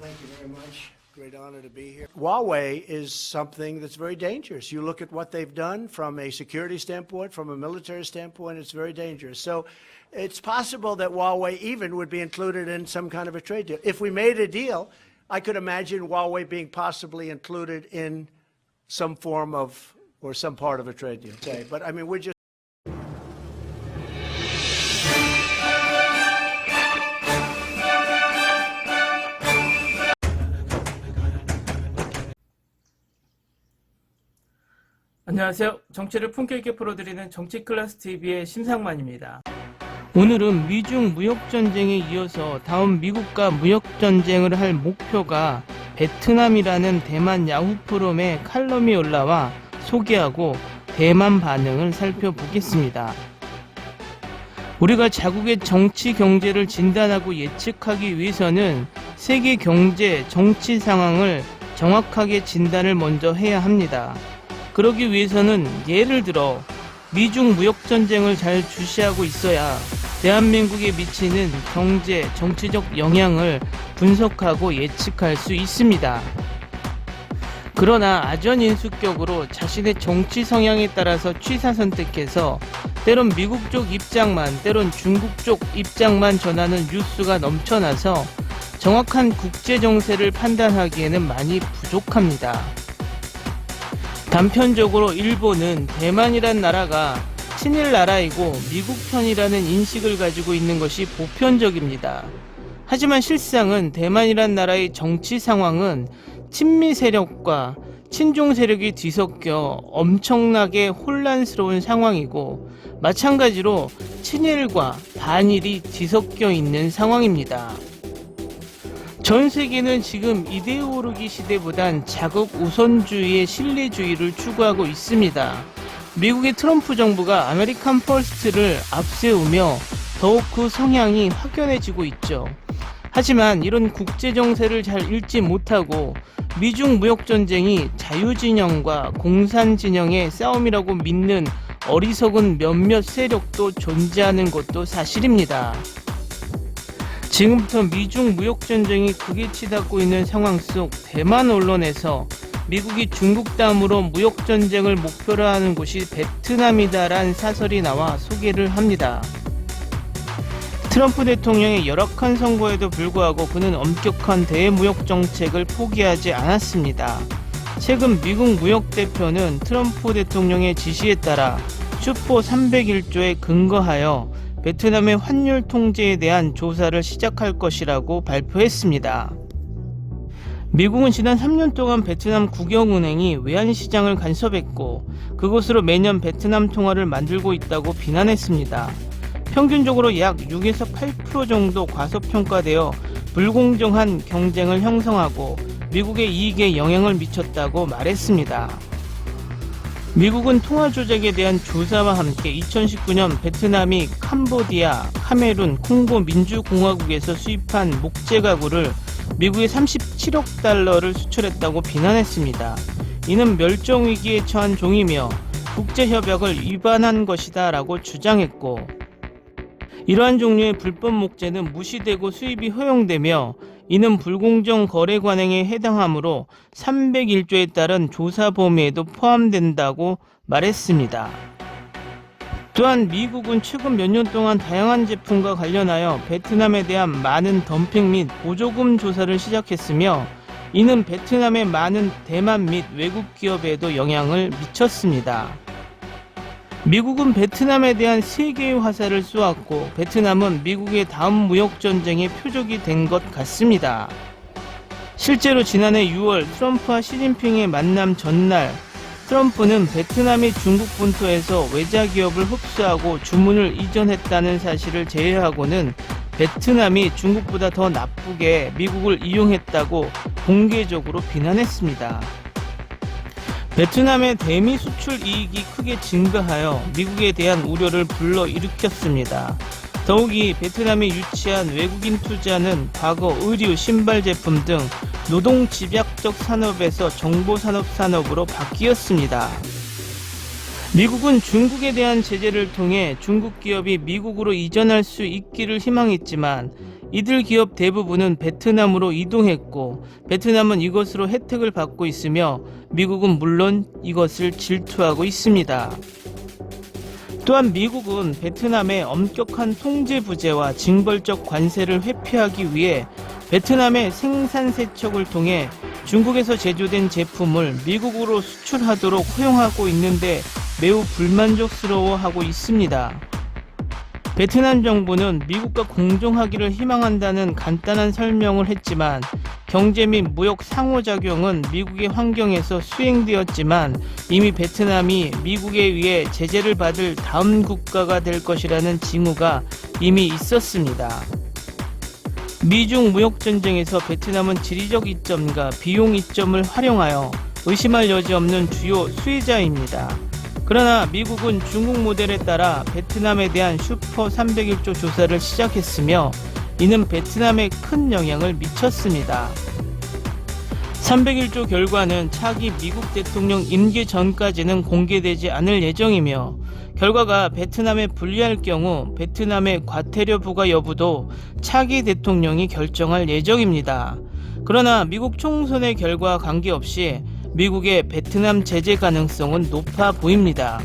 thank you very much. Great honor to be here. Huawei is something that's very dangerous. You look at what they've done from a security standpoint, from a military standpoint, it's very dangerous. So it's possible that Huawei even would be included in some kind of a trade deal. If we made a deal, I could imagine Huawei being possibly included in some form of, or some part of a trade deal. But I mean, we're just 안녕하세요. 정치를 품격 있게 풀어드리는 정치클래스TV의 심상만입니다. 오늘은 미중 무역전쟁에 이어서 다음 미국과 무역전쟁을 할 목표가 베트남이라는 대만 야후 포럼에 칼럼이 올라와 소개하고 대만 반응을 살펴보겠습니다. 우리가 자국의 정치 경제를 진단하고 예측하기 위해서는 세계 경제, 정치 상황을 정확하게 진단을 먼저 해야 합니다. 그러기 위해서는 예를 들어 미중 무역전쟁을 잘 주시하고 있어야 대한민국에 미치는 경제, 정치적 영향을 분석하고 예측할 수 있습니다. 그러나 아전인수격으로 자신의 정치 성향에 따라서 취사 선택해서 때론 미국 쪽 입장만, 때론 중국 쪽 입장만 전하는 뉴스가 넘쳐나서 정확한 국제 정세를 판단하기에는 많이 부족합니다. 단편적으로 일본은 대만이란 나라가 친일 나라이고 미국 편이라는 인식을 가지고 있는 것이 보편적입니다. 하지만 실상은 대만이란 나라의 정치 상황은 친미 세력과 친중 세력이 뒤섞여 엄청나게 혼란스러운 상황이고 마찬가지로 친일과 반일이 뒤섞여 있는 상황입니다. 전 세계는 지금 이데올로기 시대보단 자국 우선주의의 실리주의를 추구하고 있습니다. 미국의 트럼프 정부가 아메리칸 퍼스트를 앞세우며 더욱 그 성향이 확연해지고 있죠. 하지만 이런 국제정세를 잘 읽지 못하고 미중 무역전쟁이 자유진영과 공산진영의 싸움이라고 믿는 어리석은 몇몇 세력도 존재하는 것도 사실입니다. 지금부터 미중 무역전쟁이 극에 치닫고 있는 상황 속 대만 언론에서 미국이 중국 다음으로 무역전쟁을 목표로 하는 곳이 베트남이다라는 사설이 나와 소개를 합니다. 트럼프 대통령의 열악한 선거에도 불구하고 그는 엄격한 대무역 정책을 포기하지 않았습니다. 최근 미국 무역대표는 트럼프 대통령의 지시에 따라 슈퍼 301조에 근거하여 베트남의 환율 통제에 대한 조사를 시작할 것이라고 발표했습니다. 미국은 지난 3년 동안 베트남 국영은행이 외환시장을 간섭했고 그것으로 매년 베트남 통화를 만들고 있다고 비난했습니다. 평균적으로 약 6에서 8% 정도 과소평가되어 불공정한 경쟁을 형성하고 미국의 이익에 영향을 미쳤다고 말했습니다. 미국은 통화 조작에 대한 조사와 함께 2019년 베트남이 캄보디아, 카메룬, 콩고 민주공화국에서 수입한 목재 가구를 미국에 37억 달러를 수출했다고 비난했습니다. 이는 멸종위기에 처한 종이며 국제협약을 위반한 것이다 라고 주장했고 이러한 종류의 불법 목재는 무시되고 수입이 허용되며 이는 불공정 거래 관행에 해당하므로 301조에 따른 조사 범위에도 포함된다고 말했습니다. 또한 미국은 최근 몇 년 동안 다양한 제품과 관련하여 베트남에 대한 많은 덤핑 및 보조금 조사를 시작했으며 이는 베트남의 많은 대만 및 외국 기업에도 영향을 미쳤습니다. 미국은 베트남에 대한 3개의 화살을 쏘았고 베트남은 미국의 다음 무역전쟁의 표적이 된 것 같습니다. 실제로 지난해 6월 트럼프와 시진핑의 만남 전날 트럼프는 베트남이 중국 본토에서 외자 기업을 흡수하고 주문을 이전했다는 사실을 제외하고는 베트남이 중국보다 더 나쁘게 미국을 이용했다고 공개적으로 비난했습니다. 베트남의 대미 수출 이익이 크게 증가하여 미국에 대한 우려를 불러일으켰습니다. 더욱이 베트남에 유치한 외국인 투자는 과거 의류, 신발 제품 등 노동 집약적 산업에서 정보산업 산업으로 바뀌었습니다. 미국은 중국에 대한 제재를 통해 중국 기업이 미국으로 이전할 수 있기를 희망했지만 이들 기업 대부분은 베트남으로 이동했고 베트남은 이것으로 혜택을 받고 있으며 미국은 물론 이것을 질투하고 있습니다. 또한 미국은 베트남의 엄격한 통제 부재와 징벌적 관세를 회피하기 위해 베트남의 생산 세척을 통해 중국에서 제조된 제품을 미국으로 수출하도록 허용하고 있는데 매우 불만족스러워하고 있습니다. 베트남 정부는 미국과 공존하기를 희망한다는 간단한 설명을 했지만 경제 및 무역 상호작용은 미국의 환경에서 수행되었지만 이미 베트남이 미국에 의해 제재를 받을 다음 국가가 될 것이라는 징후가 이미 있었습니다. 미중 무역전쟁에서 베트남은 지리적 이점과 비용 이점을 활용하여 의심할 여지 없는 주요 수혜자입니다. 그러나 미국은 중국 모델에 따라 베트남에 대한 슈퍼 301조 조사를 시작했으며 이는 베트남에 큰 영향을 미쳤습니다. 301조 결과는 차기 미국 대통령 임기 전까지는 공개되지 않을 예정이며 결과가 베트남에 불리할 경우 베트남의 과태료 부과 여부도 차기 대통령이 결정할 예정입니다. 그러나 미국 총선의 결과와 관계없이 미국의 베트남 제재 가능성은 높아 보입니다.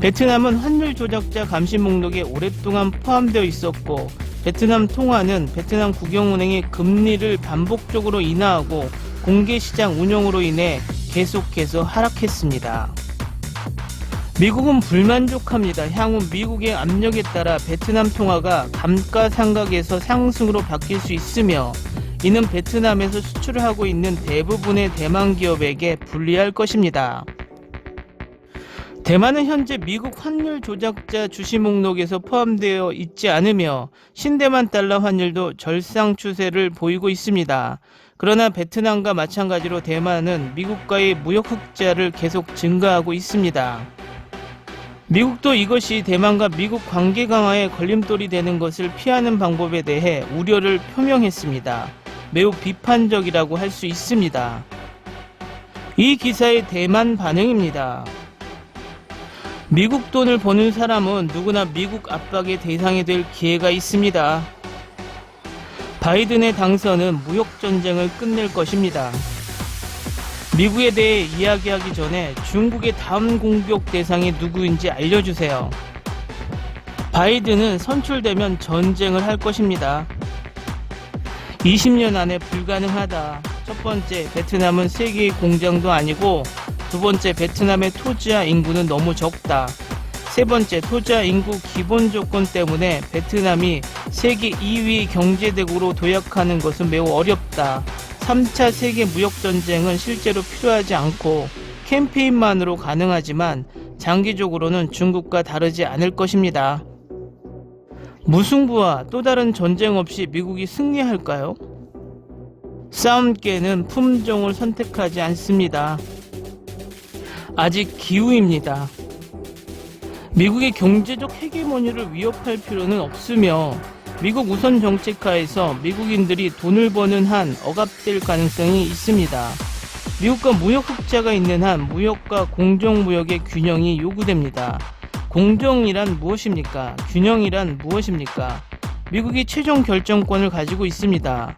베트남은 환율 조작자 감시 목록에 오랫동안 포함되어 있었고 베트남 통화는 베트남 국영은행이 금리를 반복적으로 인하하고 공개시장 운영으로 인해 계속해서 하락했습니다. 미국은 불만족합니다. 향후 미국의 압력에 따라 베트남 통화가 감가상각에서 상승으로 바뀔 수 있으며 이는 베트남에서 수출을 하고 있는 대부분의 대만 기업에게 불리할 것입니다. 대만은 현재 미국 환율 조작자 주시 목록에서 포함되어 있지 않으며 신대만 달러 환율도 절상 추세를 보이고 있습니다. 그러나 베트남과 마찬가지로 대만은 미국과의 무역 흑자를 계속 증가하고 있습니다. 미국도 이것이 대만과 미국 관계 강화에 걸림돌이 되는 것을 피하는 방법에 대해 우려를 표명했습니다. 매우 비판적이라고 할 수 있습니다. 이 기사의 대만 반응입니다. 미국 돈을 버는 사람은 누구나 미국 압박의 대상이 될 기회가 있습니다. 바이든의 당선은 무역전쟁을 끝낼 것입니다. 미국에 대해 이야기하기 전에 중국의 다음 공격 대상이 누구인지 알려주세요. 바이든은 선출되면 전쟁을 할 것입니다. 20년 안에 불가능하다. 첫 번째, 베트남은 세계의 공장도 아니고 두 번째, 베트남의 토지와 인구는 너무 적다. 세 번째, 토지와 인구 기본 조건 때문에 베트남이 세계 2위 경제대국으로 도약하는 것은 매우 어렵다. 3차 세계 무역전쟁은 실제로 필요하지 않고 캠페인만으로 가능하지만 장기적으로는 중국과 다르지 않을 것입니다. 무승부와 또 다른 전쟁 없이 미국이 승리할까요? 싸움께는 품종을 선택하지 않습니다. 아직 기우입니다. 미국의 경제적 헤게모니를 위협할 필요는 없으며 미국 우선 정책하에서 미국인들이 돈을 버는 한 억압될 가능성이 있습니다. 미국과 무역 흑자가 있는 한 무역과 공정무역의 균형이 요구됩니다. 공정이란 무엇입니까? 균형이란 무엇입니까? 미국이 최종 결정권을 가지고 있습니다.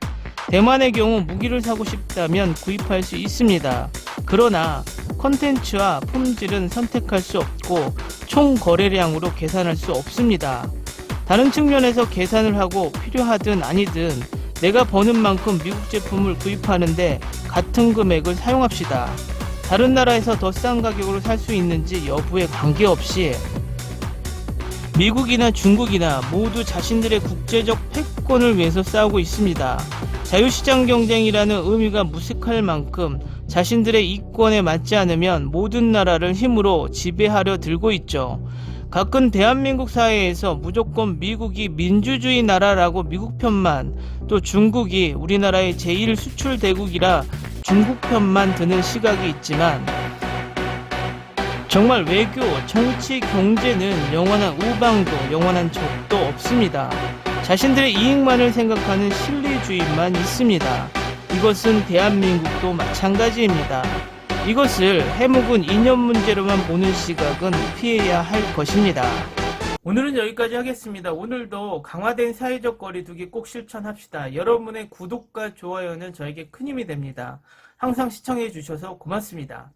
대만의 경우 무기를 사고 싶다면 구입할 수 있습니다. 그러나 컨텐츠와 품질은 선택할 수 없고 총 거래량으로 계산할 수 없습니다. 다른 측면에서 계산을 하고 필요하든 아니든 내가 버는 만큼 미국 제품을 구입하는데 같은 금액을 사용합시다. 다른 나라에서 더 싼 가격으로 살 수 있는지 여부에 관계없이 미국이나 중국이나 모두 자신들의 국제적 패권을 위해서 싸우고 있습니다. 자유시장 경쟁이라는 의미가 무색할 만큼 자신들의 이권에 맞지 않으면 모든 나라를 힘으로 지배하려 들고 있죠. 가끔 대한민국 사회에서 무조건 미국이 민주주의 나라라고 미국 편만, 또 중국이 우리나라의 제1 수출 대국이라 중국 편만 드는 시각이 있지만 정말 외교, 정치, 경제는 영원한 우방도, 영원한 적도 없습니다. 자신들의 이익만을 생각하는 실리주의만 있습니다. 이것은 대한민국도 마찬가지입니다. 이것을 해묵은 이념 문제로만 보는 시각은 피해야 할 것입니다. 오늘은 여기까지 하겠습니다. 오늘도 강화된 사회적 거리두기 꼭 실천합시다. 여러분의 구독과 좋아요는 저에게 큰 힘이 됩니다. 항상 시청해 주셔서 고맙습니다.